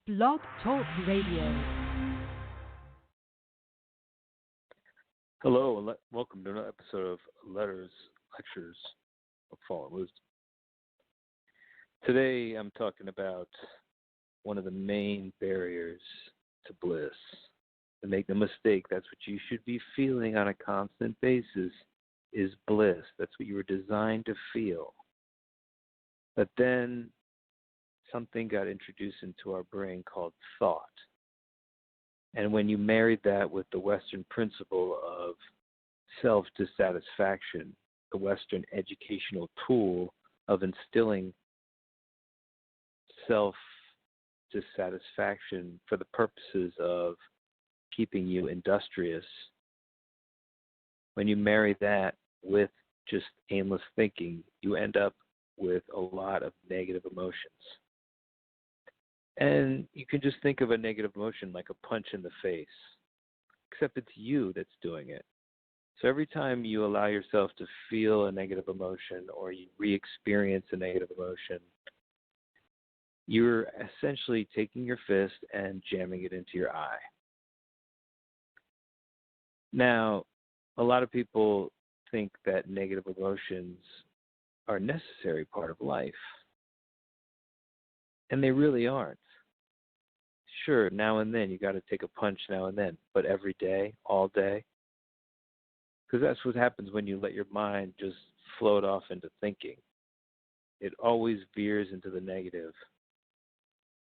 Blog Talk Radio. Hello, and welcome to another episode of Lectures of Fallen Wisdom. Today I'm talking about one of the main barriers to bliss. And make no mistake, that's what you should be feeling on a constant basis is bliss. That's what you were designed to feel. But then something got introduced into our brain called thought. And when you married that with the Western principle of self-dissatisfaction, the Western educational tool of instilling self-dissatisfaction for the purposes of keeping you industrious, when you marry that with just aimless thinking, you end up with a lot of negative emotions. And you can just think of a negative emotion like a punch in the face, except it's you that's doing it. So every time you allow yourself to feel a negative emotion or you re-experience a negative emotion, you're essentially taking your fist and jamming it into your eye. Now, a lot of people think that negative emotions are a necessary part of life, and they really aren't. Sure, now and then you got to take a punch now and then, but every day, all day? Because that's what happens when you let your mind just float off into thinking. It always veers into the negative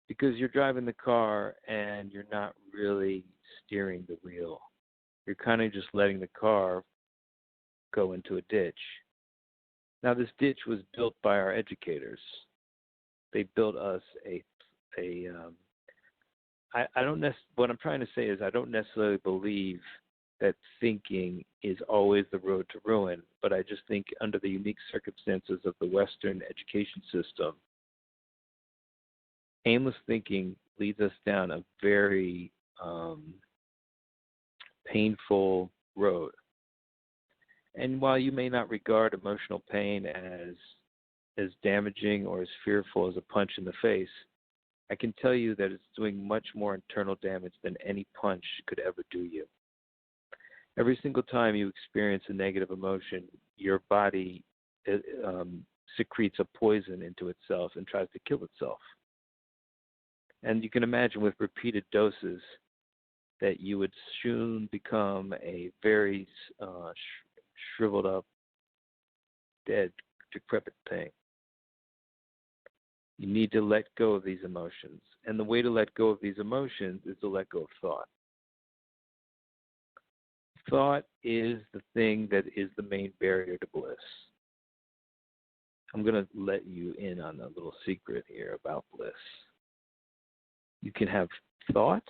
because you're driving the car and you're not really steering the wheel. You're kind of just letting the car go into a ditch. Now, this ditch was built by our educators. They built us what I'm trying to say is I don't necessarily believe that thinking is always the road to ruin, but I just think under the unique circumstances of the Western education system, aimless thinking leads us down a very painful road. And while you may not regard emotional pain as damaging or as fearful as a punch in the face, I can tell you that it's doing much more internal damage than any punch could ever do you. Every single time you experience a negative emotion, your body secretes a poison into itself and tries to kill itself. And you can imagine with repeated doses that you would soon become a very shriveled up, dead, decrepit thing. You need to let go of these emotions. And the way to let go of these emotions is to let go of thought. Thought is the thing that is the main barrier to bliss. I'm going to let you in on a little secret here about bliss. You can have thought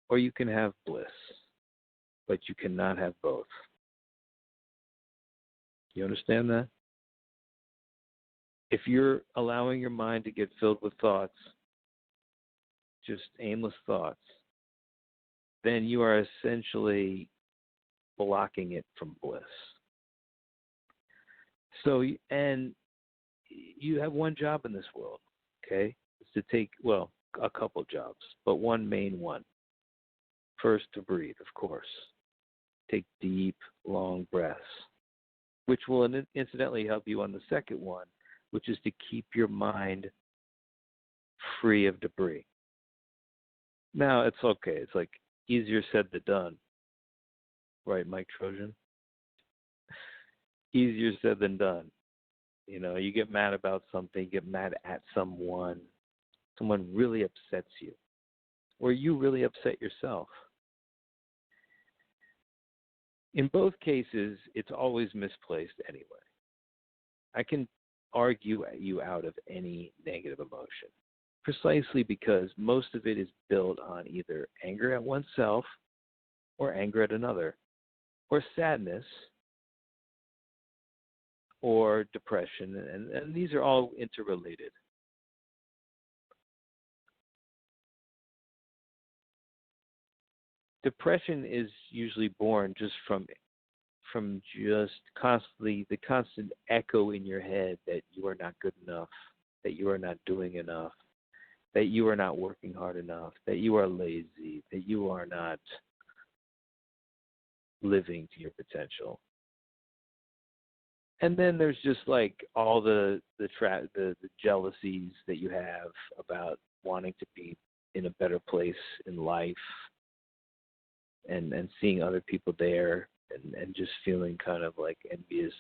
or you can have bliss, but you cannot have both. You understand that? If you're allowing your mind to get filled with thoughts, just aimless thoughts, then you are essentially blocking it from bliss. So, and you have one job in this world, okay? It's to take, well, a couple jobs, but one main one. First, to breathe, of course. Take deep, long breaths, which will incidentally help you on the second one, which is to keep your mind free of debris. Now, it's okay. It's like easier said than done. Right, Mike Trojan? Easier said than done. You know, you get mad about something, you get mad at someone really upsets you, or you really upset yourself. In both cases, it's always misplaced anyway. I can argue you out of any negative emotion, precisely because most of it is built on either anger at oneself or anger at another, or sadness or depression, and these are all interrelated. Depression is usually born just from just constantly the constant echo in your head that you are not good enough, that you are not doing enough, that you are not working hard enough, that you are lazy, that you are not living to your potential. And then there's just like all the jealousies that you have about wanting to be in a better place in life, and seeing other people there, and just feeling kind of like envious.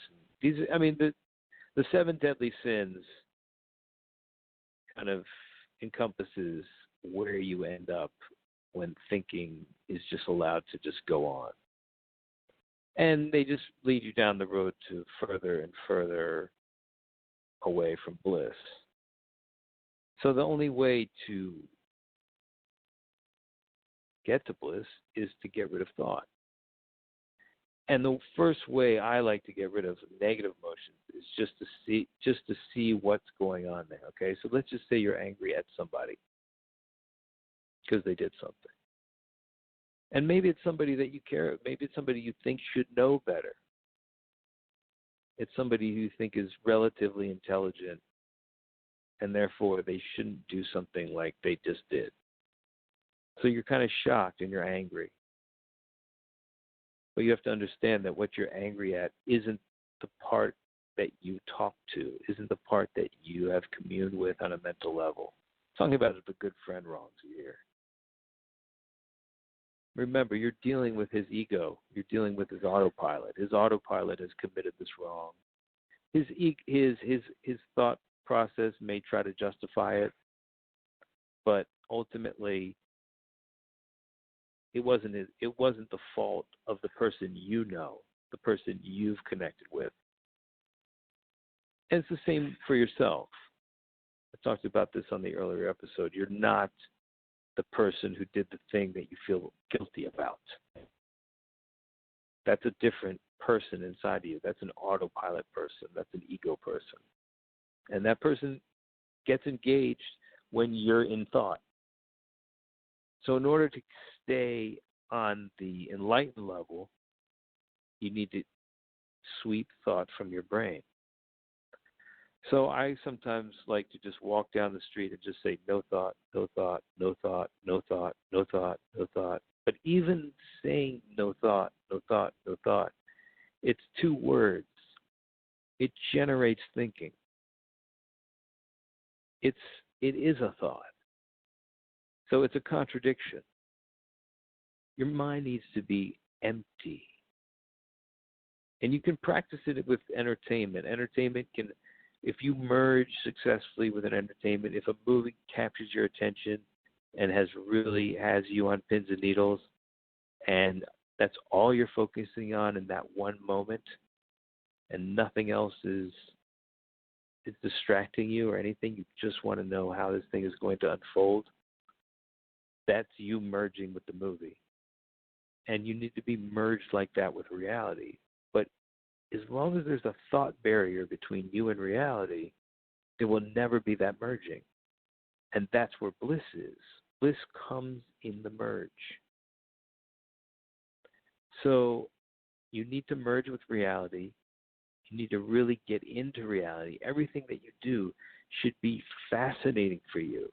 The seven deadly sins kind of encompasses where you end up when thinking is just allowed to just go on. And they just lead you down the road to further and further away from bliss. So the only way to get to bliss is to get rid of thought. And the first way I like to get rid of negative emotions is just to see what's going on there. Okay, so let's just say you're angry at somebody because they did something, and maybe it's somebody that you care. Maybe it's somebody you think should know better. It's somebody who you think is relatively intelligent, and therefore they shouldn't do something like they just did. So you're kind of shocked and you're angry. But you have to understand that what you're angry at isn't the part that you talk to, isn't the part that you have communed with on a mental level. Talking about if a good friend wrongs you here. Remember, you're dealing with his ego. You're dealing with his autopilot. His autopilot has committed this wrong. His thought process may try to justify it, but ultimately, it wasn't the fault of the person you know, the person you've connected with. And it's the same for yourself. I talked about this on the earlier episode. You're not the person who did the thing that you feel guilty about. That's a different person inside of you. That's an autopilot person. That's an ego person. And that person gets engaged when you're in thought. So in order to stay on the enlightened level, you need to sweep thought from your brain. So I sometimes like to just walk down the street and just say, no thought, no thought, no thought, no thought, no thought, no thought. But even saying no thought, no thought, no thought, it's two words. It generates thinking. It is a thought. So it's a contradiction. Your mind needs to be empty. And you can practice it with entertainment. Entertainment can, if you merge successfully with an entertainment, if a movie captures your attention and has you on pins and needles, and that's all you're focusing on in that one moment, and nothing else is distracting you or anything, you just want to know how this thing is going to unfold, that's you merging with the movie. And you need to be merged like that with reality. But as long as there's a thought barrier between you and reality, there will never be that merging. And that's where bliss is. Bliss comes in the merge. So you need to merge with reality. You need to really get into reality. Everything that you do should be fascinating for you.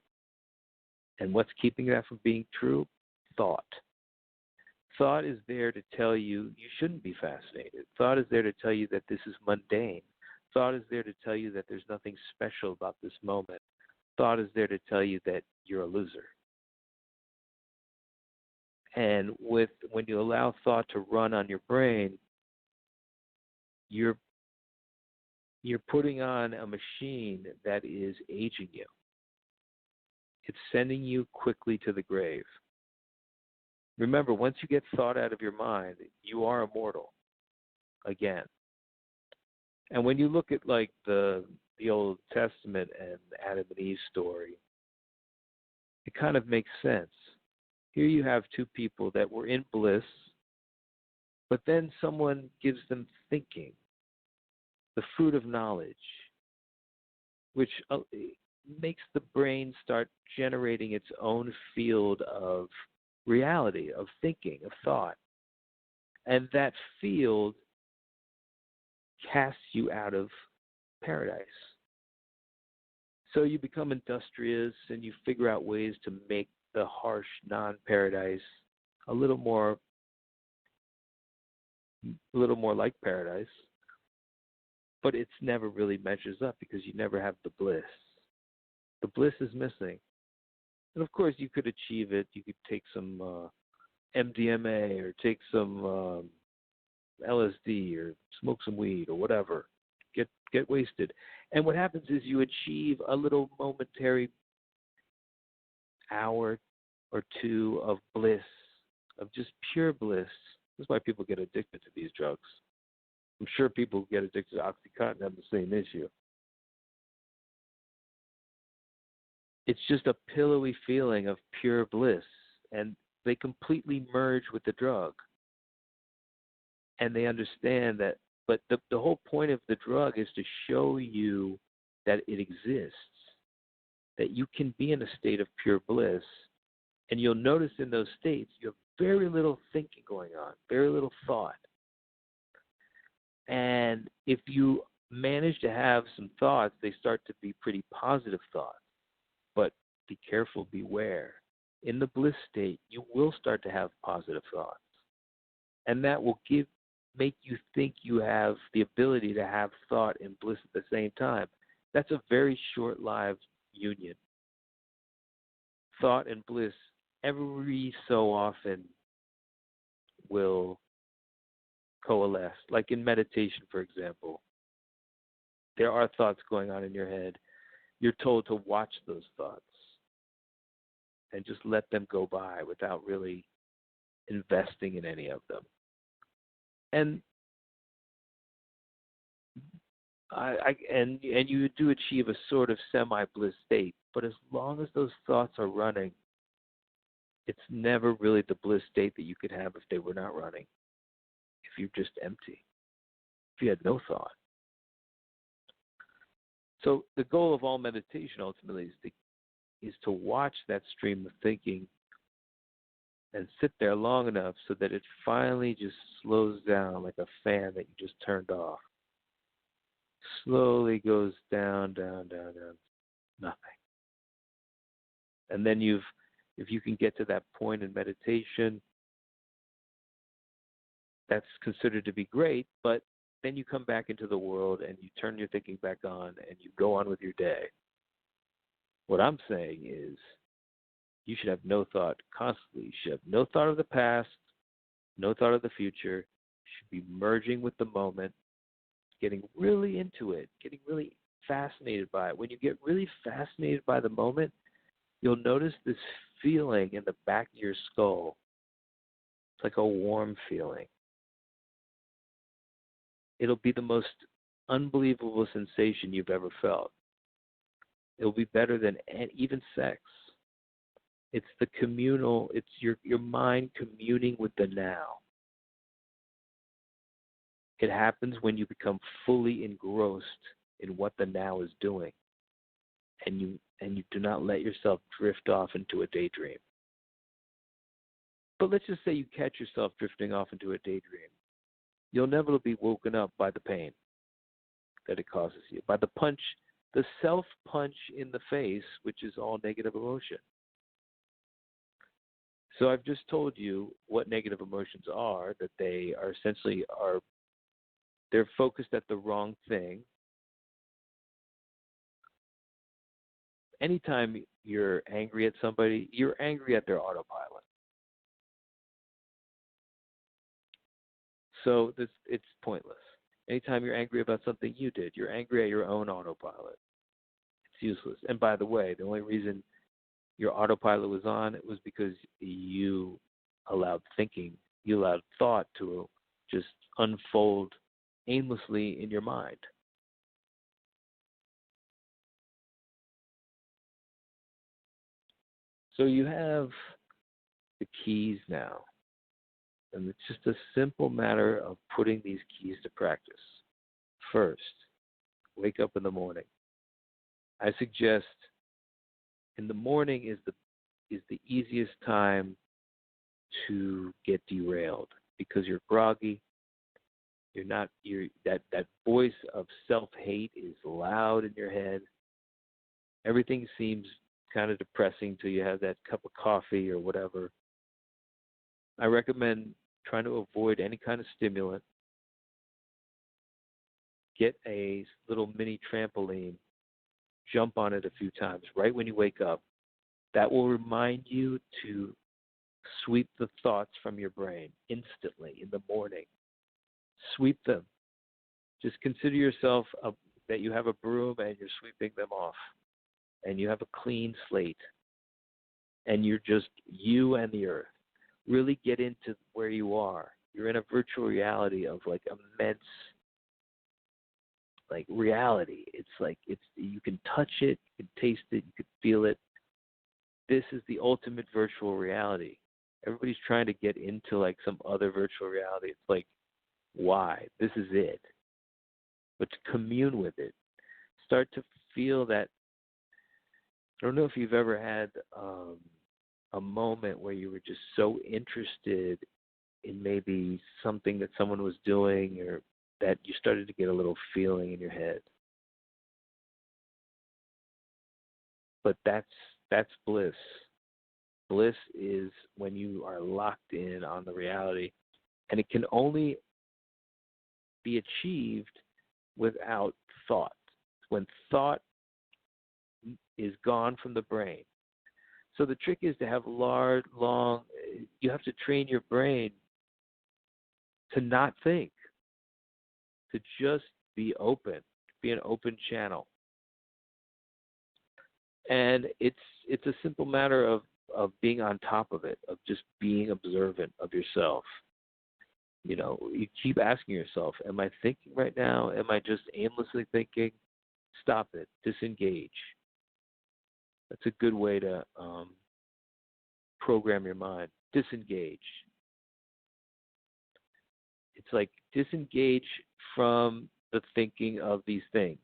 And what's keeping that from being true? Thought. Thought is there to tell you you shouldn't be fascinated. Thought is there to tell you that this is mundane. Thought is there to tell you that there's nothing special about this moment. Thought is there to tell you that you're a loser. And when you allow thought to run on your brain, you're putting on a machine that is aging you. It's sending you quickly to the grave. Remember, once you get thought out of your mind, you are immortal again. And when you look at like the Old Testament and Adam and Eve story, it kind of makes sense. Here you have two people that were in bliss, but then someone gives them thinking, the fruit of knowledge, which makes the brain start generating its own field of reality, of thinking, of thought. And that field casts you out of paradise. So you become industrious and you figure out ways to make the harsh non-paradise a little more like paradise, but it's never really measures up because you never have the bliss. The bliss is missing. And of course, you could achieve it. You could take some MDMA or take some LSD or smoke some weed or whatever. Get wasted. And what happens is you achieve a little momentary hour or two of bliss, of just pure bliss. That's why people get addicted to these drugs. I'm sure people who get addicted to Oxycontin have the same issue. It's just a pillowy feeling of pure bliss, and they completely merge with the drug. And they understand that, but the whole point of the drug is to show you that it exists, that you can be in a state of pure bliss. And you'll notice in those states, you have very little thinking going on, very little thought. And if you manage to have some thoughts, they start to be pretty positive thoughts. But be careful, beware. In the bliss state, you will start to have positive thoughts. And that will make you think you have the ability to have thought and bliss at the same time. That's a very short-lived union. Thought and bliss every so often will coalesce. Like in meditation, for example, there are thoughts going on in your head. You're told to watch those thoughts and just let them go by without really investing in any of them. And and you do achieve a sort of semi-bliss state, but as long as those thoughts are running, it's never really the bliss state that you could have if they were not running. If you're just empty, if you had no thought. So the goal of all meditation ultimately is to watch that stream of thinking and sit there long enough so that it finally just slows down like a fan that you just turned off. Slowly goes down, down, down, down, nothing. And then if you can get to that point in meditation, that's considered to be great, but then you come back into the world and you turn your thinking back on and you go on with your day. What I'm saying is you should have no thought constantly. You should have no thought of the past, no thought of the future. You should be merging with the moment, getting really into it, getting really fascinated by it. When you get really fascinated by the moment, you'll notice this feeling in the back of your skull. It's like a warm feeling. It'll be the most unbelievable sensation you've ever felt. It'll be better than even sex. It's the communal, it's your mind communing with the now. It happens when you become fully engrossed in what the now is doing. And you do not let yourself drift off into a daydream. But let's just say you catch yourself drifting off into a daydream. You'll never be woken up by the pain that it causes you, by the punch, the self-punch in the face, which is all negative emotion. So I've just told you what negative emotions are, that they are essentially they're focused at the wrong thing. Anytime you're angry at somebody, you're angry at their autopilot. So it's pointless. Anytime you're angry about something you did, you're angry at your own autopilot. It's useless. And by the way, the only reason your autopilot was on, it was because you allowed thinking, you allowed thought to just unfold aimlessly in your mind. So you have the keys now. And it's just a simple matter of putting these keys to practice. First, wake up in the morning. I suggest in the morning is the easiest time to get derailed because you're groggy. That voice of self-hate is loud in your head. Everything seems kind of depressing till you have that cup of coffee or whatever. I recommend trying to avoid any kind of stimulant. Get a little mini trampoline, jump on it a few times right when you wake up. That will remind you to sweep the thoughts from your brain instantly in the morning. Sweep them. Just consider yourself that you have a broom and you're sweeping them off. And you have a clean slate. And you're just you and the earth. Really get into where you are. You're in a virtual reality of like immense like reality. It's like you can touch it, you can taste it, you can feel it. This is the ultimate virtual reality. Everybody's trying to get into like some other virtual reality. It's like, why? This is it. But to commune with it. Start to feel that. I don't know if you've ever had a moment where you were just so interested in maybe something that someone was doing, or that you started to get a little feeling in your head. But that's bliss. Bliss is when you are locked in on the reality, and it can only be achieved without thought. When thought is gone from the brain. So the trick is to have you have to train your brain to not think, to just be open, be an open channel. And it's a simple matter of being on top of it, of just being observant of yourself. You know, you keep asking yourself, am I thinking right now? Am I just aimlessly thinking? Stop it. Disengage. That's a good way to program your mind. Disengage. It's like disengage from the thinking of these things.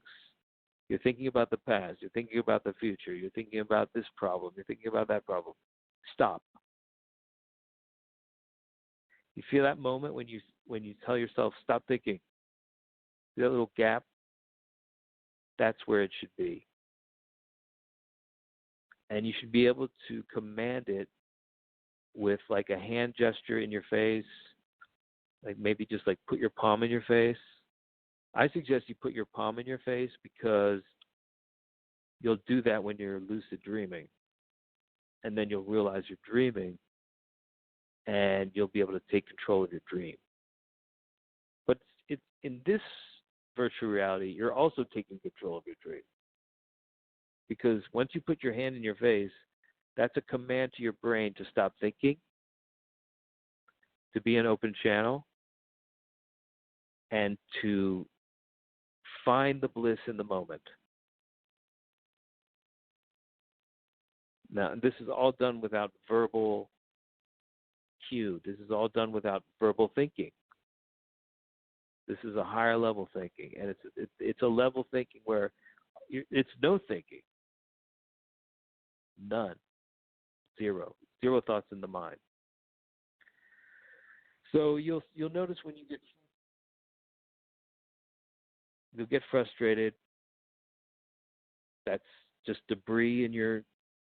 You're thinking about the past. You're thinking about the future. You're thinking about this problem. You're thinking about that problem. Stop. You feel that moment when you tell yourself, stop thinking. See that little gap? That's where it should be. And you should be able to command it with like a hand gesture in your face, like maybe just like put your palm in your face. I suggest you put your palm in your face because you'll do that when you're lucid dreaming. And then you'll realize you're dreaming and you'll be able to take control of your dream. But it's in this virtual reality, you're also taking control of your dream. Because once you put your hand in your face, that's a command to your brain to stop thinking, to be an open channel, and to find the bliss in the moment. Now, this is all done without verbal cue. This is all done without verbal thinking. This is a higher level thinking, and it's a level thinking where it's no thinking. None. Zero thoughts in the mind. So you'll notice when you'll get frustrated. That's just debris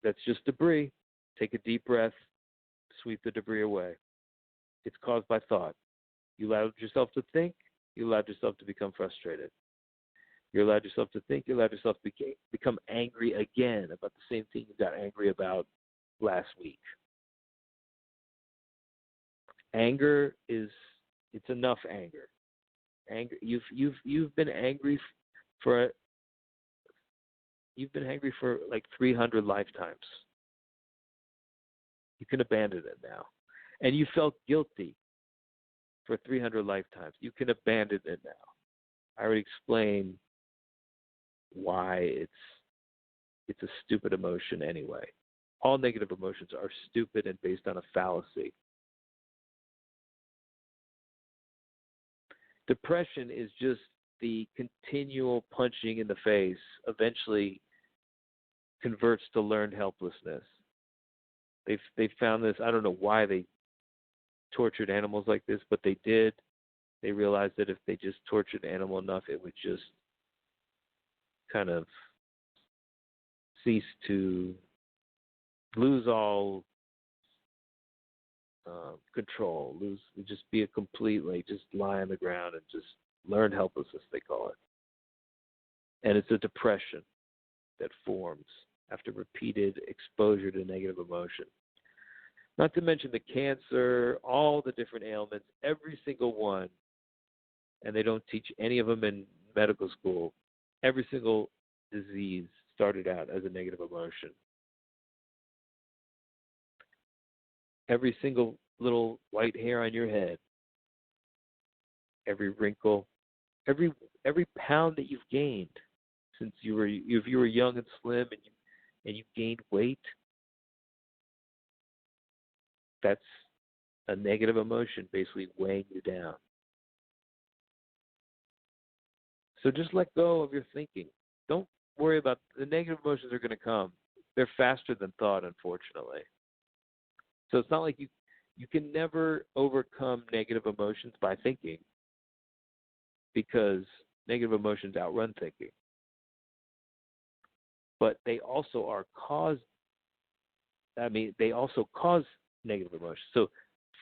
that's just debris. Take a deep breath, sweep the debris away. It's caused by thought. You allowed yourself to think, you allowed yourself to become frustrated. You allowed yourself to think, you allowed yourself to become angry again about the same thing you got angry about last week. Anger it's enough anger. Anger you've been angry for like 300 lifetimes. You can abandon it now. And you felt guilty for 300 lifetimes. You can abandon it now. I already explained why it's a stupid emotion anyway. All negative emotions are stupid and based on a fallacy. Depression is just the continual punching in the face eventually converts to learned helplessness. They've found this. I don't know why they tortured animals like this, but they did. They realized that if they just tortured an animal enough, it would just kind of cease to lose all control, just be a completely, just lie on the ground and just learn helplessness, they call it. And it's a depression that forms after repeated exposure to negative emotion. Not to mention the cancer, all the different ailments, every single one, and they don't teach any of them in medical school. Every single disease started out as a negative emotion. Every single little white hair on your head, every wrinkle, every pound that you've gained since if you were young and slim and you gained weight, that's a negative emotion basically weighing you down. So just let go of your thinking. Don't worry about the negative emotions are going to come. They're faster than thought, unfortunately. So it's not like you can never overcome negative emotions by thinking, because negative emotions outrun thinking. But they also they also cause negative emotions. So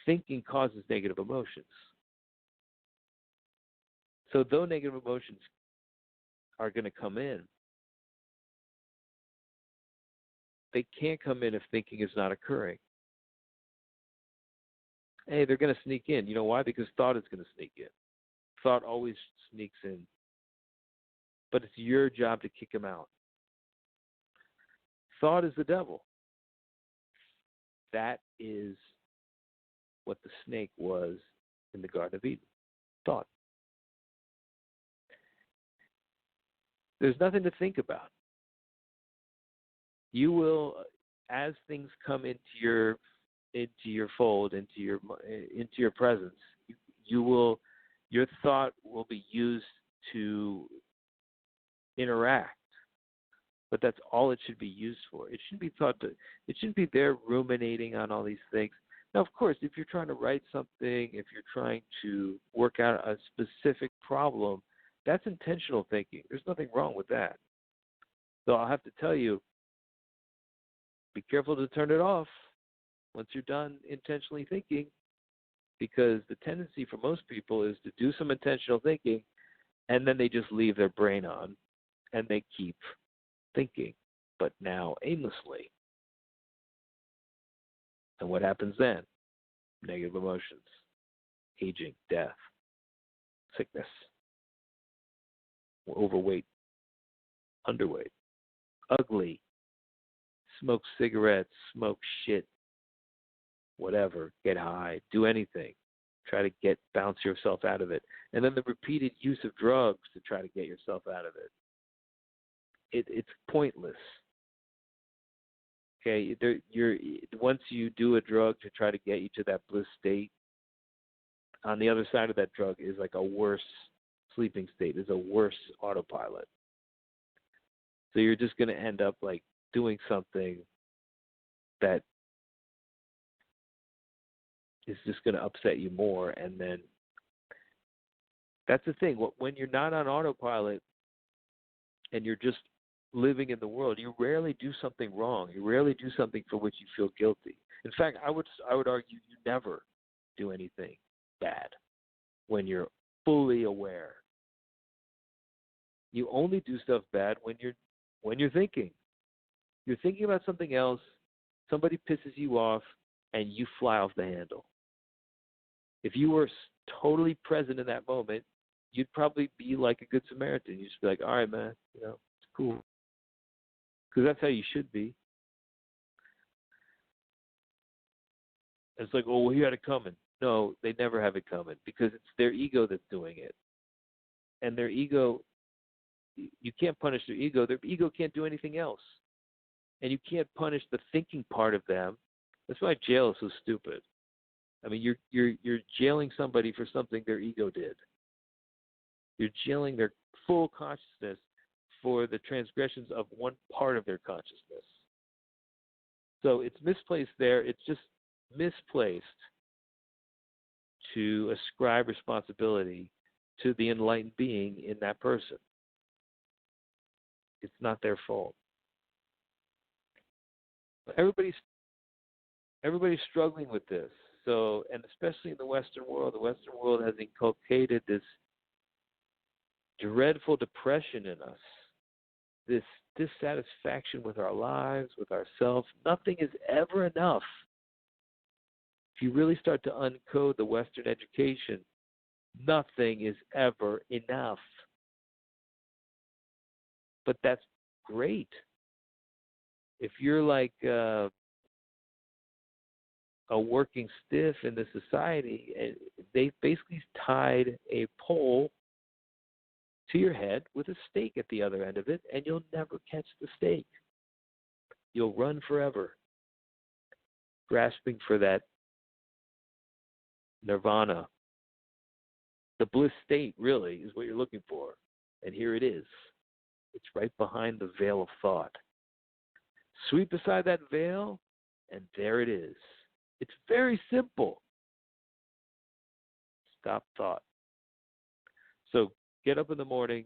thinking causes negative emotions. So though negative emotions are going to come in, they can't come in if thinking is not occurring. Hey, they're going to sneak in. You know why? Because thought is going to sneak in. Thought always sneaks in. But it's your job to kick him out. Thought is the devil. That is what the snake was in the Garden of Eden. Thought. There's nothing to think about. You will, as things come into your fold, into your presence, your thought will be used to interact. But that's all it should be used for. It shouldn't be there ruminating on all these things. Now, of course, if you're trying to write something, if you're trying to work out a specific problem, that's intentional thinking. There's nothing wrong with that. So I'll have to tell you, be careful to turn it off once you're done intentionally thinking, because the tendency for most people is to do some intentional thinking, and then they just leave their brain on, and they keep thinking, but now aimlessly. And what happens then? Negative emotions, aging, death, sickness, overweight, underweight, ugly, smoke cigarettes, smoke shit, whatever, get high, do anything. Try to bounce yourself out of it. And then the repeated use of drugs to try to get yourself out of it. It's pointless. Okay, once you do a drug to try to get you to that bliss state, on the other side of that drug is like a worse sleeping state, is a worse autopilot. So you're just going to end up like doing something that is just going to upset you more. And then that's the thing. When you're not on autopilot and you're just living in the world, you rarely do something wrong. You rarely do something for which you feel guilty. In fact, I would argue you never do anything bad when you're fully aware. You only do stuff bad when you're thinking. You're thinking about something else, somebody pisses you off, and you fly off the handle. If you were totally present in that moment, you'd probably be like a good Samaritan. You'd just be like, all right, man, it's cool. Because that's how you should be. It's like, oh, well, he had it coming. No, they never have it coming, because it's their ego that's doing it. And their ego, you can't punish their ego. Their ego can't do anything else. And you can't punish the thinking part of them. That's why jail is so stupid. I mean, you're jailing somebody for something their ego did. You're jailing their full consciousness for the transgressions of one part of their consciousness. So it's misplaced there. It's just misplaced to ascribe responsibility to the enlightened being in that person. It's not their fault. Everybody's everybody's struggling with this. So, and especially in the Western world has inculcated this dreadful depression in us, this dissatisfaction with our lives, with ourselves. Nothing is ever enough. If you really start to uncode the Western education, nothing is ever enough. But that's great. If you're like a working stiff in the society, they basically tied a pole to your head with a stake at the other end of it, and you'll never catch the stake. You'll run forever, grasping for that nirvana. The bliss state, really, is what you're looking for. And here it is. It's right behind the veil of thought. Sweep aside that veil, and there it is. It's very simple. Stop thought. So get up in the morning,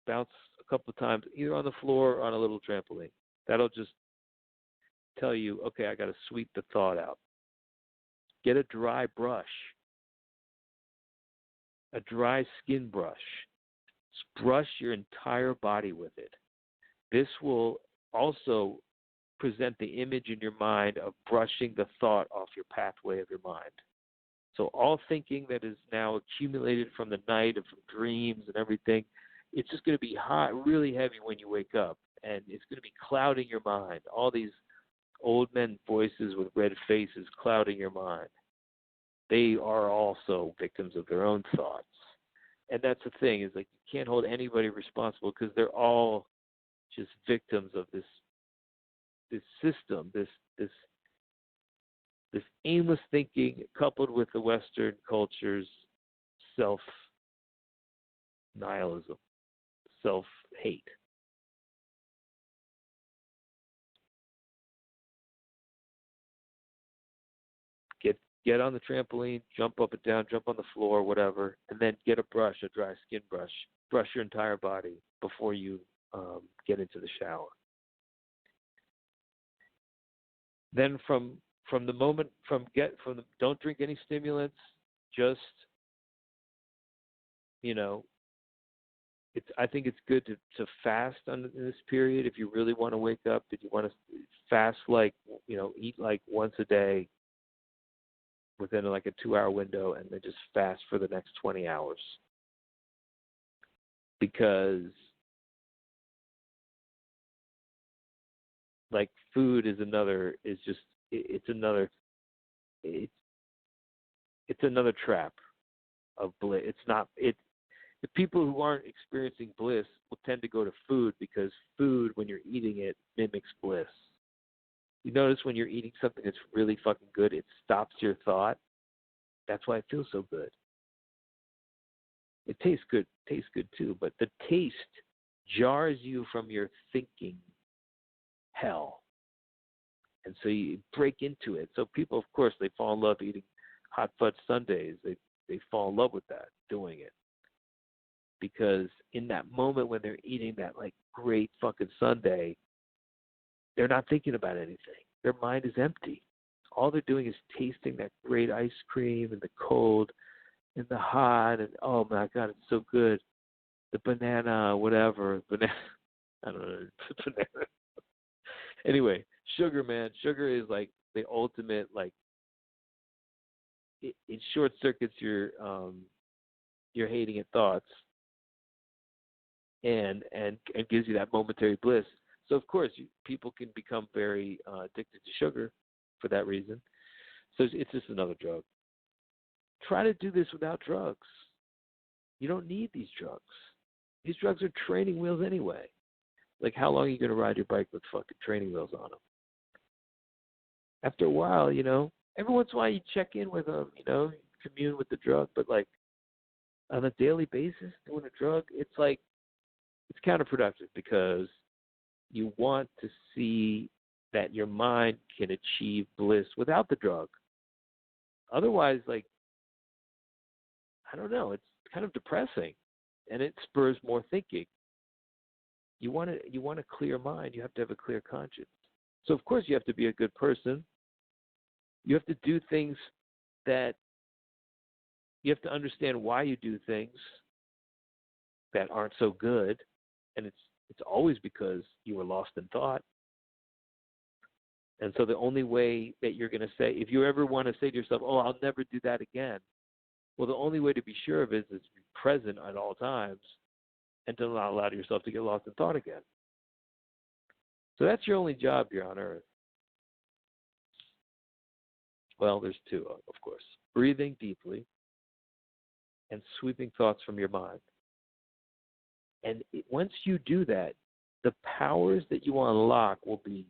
bounce a couple of times, either on the floor or on a little trampoline. That'll just tell you, okay, I got to sweep the thought out. Get a dry brush, a dry skin brush. Just brush your entire body with it. This will also present the image in your mind of brushing the thought off your pathway of your mind. So all thinking that is now accumulated from the night and from dreams and everything, it's just going to be hot, really heavy when you wake up, and it's going to be clouding your mind. All these old men voices with red faces clouding your mind. They are also victims of their own thoughts. And that's the thing, is like you can't hold anybody responsible because they're all just victims of this system, this aimless thinking coupled with the Western culture's self-nihilism, self-hate. Get on the trampoline, jump up and down, jump on the floor, whatever, and then get a brush, a dry skin brush. Brush your entire body before you get into the shower. Then don't drink any stimulants. Just, I think it's good to fast in this period if you really want to wake up. If you want to fast, eat like once a day within like a 2-hour window, and then just fast for the next 20 hours. Because like food is another trap of bliss. The people who aren't experiencing bliss will tend to go to food, because food, when you're eating it, mimics bliss. You notice when you're eating something that's really fucking good, it stops your thought. That's why it feels so good. It tastes good too, but the taste jars you from your thinking hell. And so you break into it. So people, of course, they fall in love eating hot fudge sundaes. They fall in love with that, doing it. Because in that moment when they're eating that like great fucking sundae, they're not thinking about anything. Their mind is empty. All they're doing is tasting that great ice cream and the cold and the hot, and oh my God, it's so good. The banana, whatever. I don't know. Banana. Anyway, sugar, man. Sugar is like the ultimate, like, it short circuits your hating it thoughts and gives you that momentary bliss. So of course people can become very addicted to sugar for that reason. So it's just another drug. Try to do this without drugs. You don't need these drugs. These drugs are training wheels anyway. Like, how long are you going to ride your bike with fucking training wheels on them? After a while, every once in a while you check in with them, commune with the drug, but like on a daily basis doing a drug, it's counterproductive, because you want to see that your mind can achieve bliss without the drug. Otherwise, like, I don't know, it's kind of depressing, and it spurs more thinking. You want a clear mind, you have to have a clear conscience. So, of course, you have to be a good person. You have to do things that you have to understand why you do things that aren't so good. And it's always because you were lost in thought. And so the only way that you're going to say, if you ever want to say to yourself, oh, I'll never do that again, well, the only way to be sure of it is to be present at all times and to not allow yourself to get lost in thought again. So that's your only job here on earth. Well, there's two, of course. Breathing deeply and sweeping thoughts from your mind. And once you do that, the powers that you will unlock will be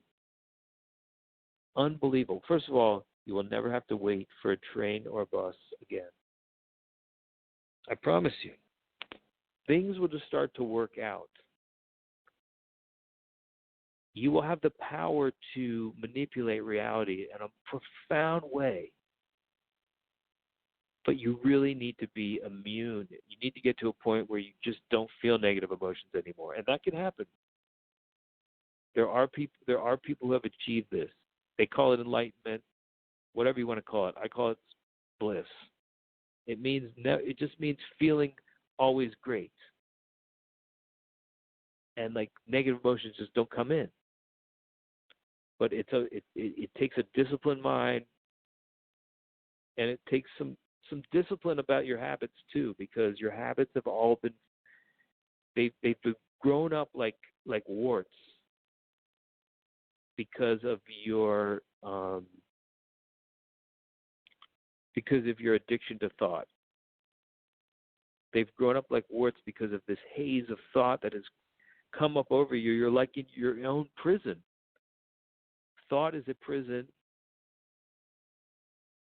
unbelievable. First of all, you will never have to wait for a train or a bus again. I promise you. Things will just start to work out. You will have the power to manipulate reality in a profound way. But you really need to be immune. You need to get to a point where you just don't feel negative emotions anymore. And that can happen. There are people who have achieved this. They call it enlightenment, whatever you want to call it. I call it bliss. It just means feeling always great. And like negative emotions just don't come in. But it takes a disciplined mind, and it takes some discipline about your habits too, because your habits have all been they've been grown up like warts because of your addiction to thought. They've grown up like warts because of this haze of thought that has come up over you. You're like in your own prison. Thought is a prison.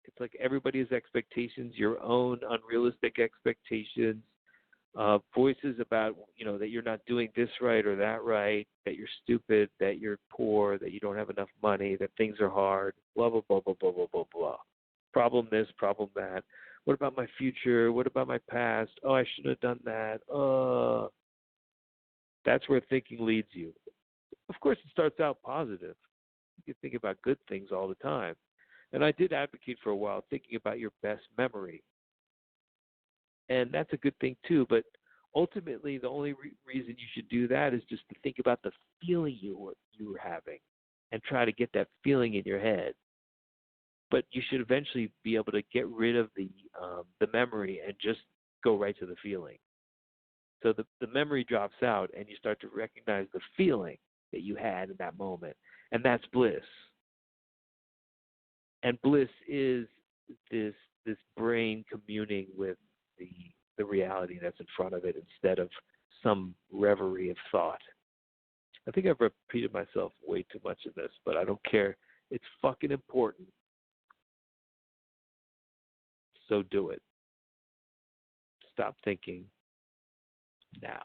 It's like everybody's expectations, your own unrealistic expectations, voices about, that you're not doing this right or that right, that you're stupid, that you're poor, that you don't have enough money, that things are hard, blah, blah, blah, blah, blah, blah, blah, blah. Problem this, problem that. What about my future? What about my past? Oh, I shouldn't have done that. That's where thinking leads you. Of course, it starts out positive. You think about good things all the time. And I did advocate for a while thinking about your best memory. And that's a good thing too, but ultimately the only reason you should do that is just to think about the feeling you were having and try to get that feeling in your head. But you should eventually be able to get rid of the memory and just go right to the feeling. So the memory drops out and you start to recognize the feeling that you had in that moment. And that's bliss. And bliss is this brain communing with the reality that's in front of it instead of some reverie of thought. I think I've repeated myself way too much in this, but I don't care. It's fucking important. So do it. Stop thinking now.